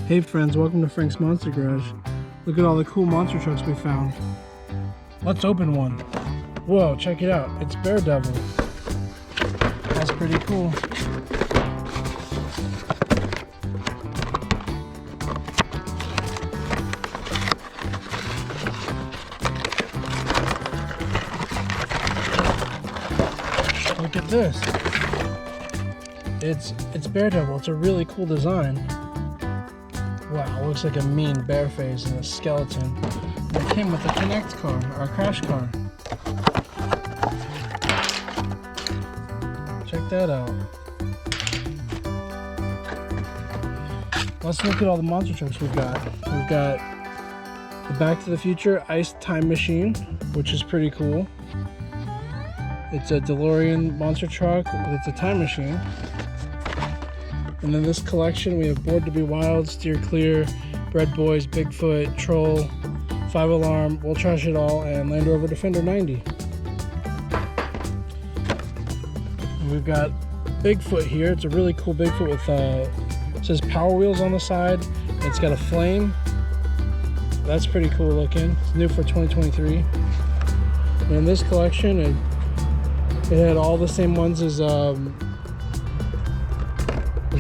Hey friends, welcome to Frank's Monster Garage. Look at all the cool monster trucks we found. Let's open one. Whoa, check it out. It's Daredevil. That's pretty cool. Look at this. It's Daredevil. It's a really cool design. Wow, looks like a mean bear face and a skeleton. It came with a Connect car, or a crash car. Check that out. Let's look at all the monster trucks we've got. We've got the Back to the Future Ice Time Machine, which is pretty cool. It's a DeLorean monster truck, it's a time machine. And in this collection we have Bored to Be Wild, Steer Clear, Bread Boys, Bigfoot, Troll, 5 Alarm, We'll Trash It All, and Land Rover Defender 90. And we've got Bigfoot here. It's a really cool Bigfoot with, it says Power Wheels on the side. It's got a flame. That's pretty cool looking. It's new for 2023. And in this collection, it had all the same ones as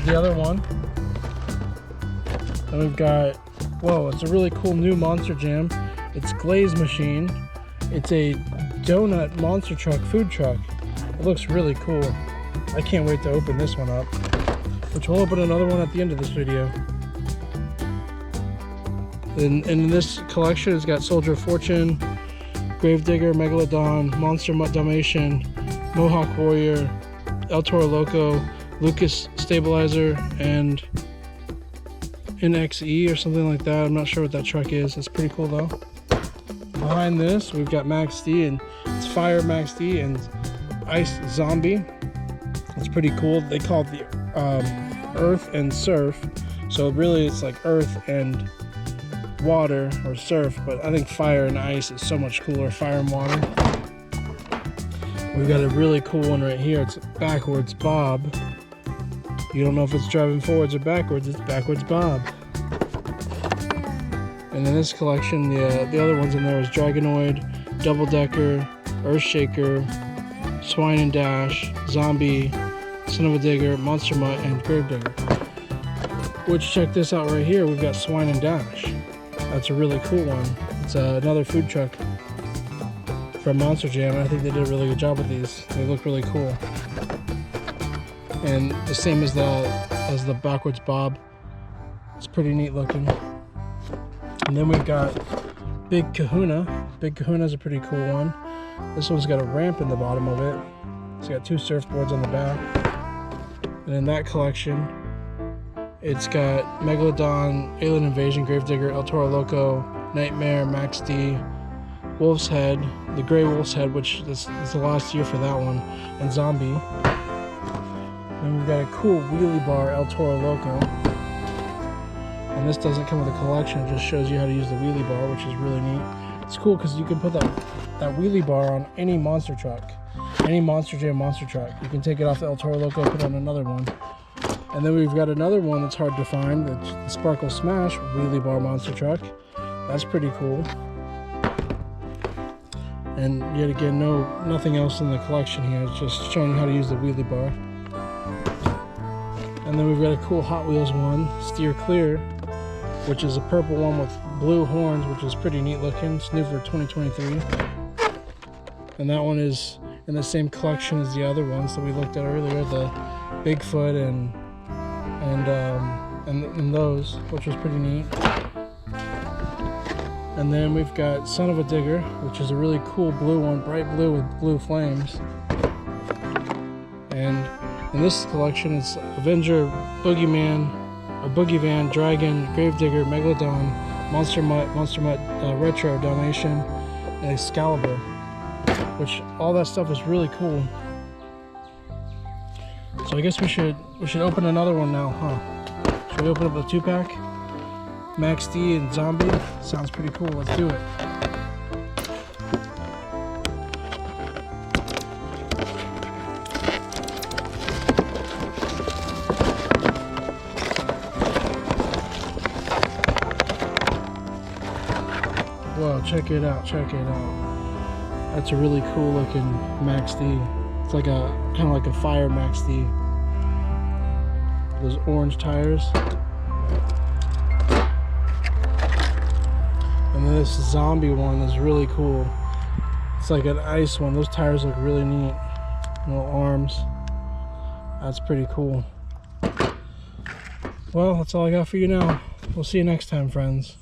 the other one. And we've got, whoa, it's a really cool new Monster Jam. It's Glaze Machine. It's a donut monster truck, food truck. It looks really cool. I can't wait to open this one up, which we'll open another one at the end of this video. And in this collection, it's got Soldier of Fortune, Gravedigger, Megalodon, Monster Mutt Dalmatian, Mohawk Warrior, El Toro Loco, Lucas Stabilizer, and NXE or something like that. I'm not sure what that truck is. It's pretty cool though. Behind this, we've got Max D, and it's Fire Max D and Ice Zombie. It's pretty cool. They call it the Earth and Surf. So really it's like Earth and water or surf, but I think fire and ice is so much cooler. Fire and water. We've got a really cool one right here. It's Backwards Bob. You don't know if it's driving forwards or backwards. It's Backwards Bob. And in this collection, the other ones in there was Dragonoid, Double Decker, Earthshaker, Swine and Dash, Zombie, Son of a Digger, Monster Mutt, and Gravedigger. Which, check this out right here. We've got Swine and Dash. That's a really cool one. It's another food truck from Monster Jam. I think they did a really good job with these. They look really cool. And the same as the Backwards Bob. It's pretty neat looking. And then we've got Big Kahuna. Big Kahuna's a pretty cool one. This one's got a ramp in the bottom of it. It's got 2 surfboards on the back. And in that collection, it's got Megalodon, Alien Invasion, Gravedigger, El Toro Loco, Nightmare, Max D, Wolf's Head, the Gray Wolf's Head, which is the last year for that one, and Zombie. And we've got a cool wheelie bar, El Toro Loco. And this doesn't come with a collection, it just shows you how to use the wheelie bar, which is really neat. It's cool because you can put that wheelie bar on any monster truck, any Monster Jam monster truck. You can take it off the El Toro Loco, put on another one. And then we've got another one that's hard to find, the Sparkle Smash wheelie bar monster truck. That's pretty cool. And yet again, nothing else in the collection here. It's just showing you how to use the wheelie bar. And then we've got a cool Hot Wheels one, Steer Clear, which is a purple one with blue horns, which is pretty neat looking. It's new for 2023. And that one is in the same collection as the other ones that we looked at earlier, the Bigfoot and those, which was pretty neat. And then we've got Son of a Digger, which is a really cool blue one, bright blue with blue flames. And in this collection, it's Avenger, Boogeyman, or Boogie Van, Dragon, Gravedigger, Megalodon, Monster Mutt, Retro, Dalmatian, and Excalibur. Which all that stuff is really cool. So I guess we should open another one now, huh? Should we open up the 2-pack? Max D and Zombie. Sounds pretty cool. Let's do it. Whoa, check it out, check it out. That's a really cool looking Max D. It's like a, kind of like a Fire Max D. Those orange tires. And then this zombie one is really cool. It's like an ice one. Those tires look really neat. Little arms. That's pretty cool. Well, that's all I got for you now. We'll see you next time, friends.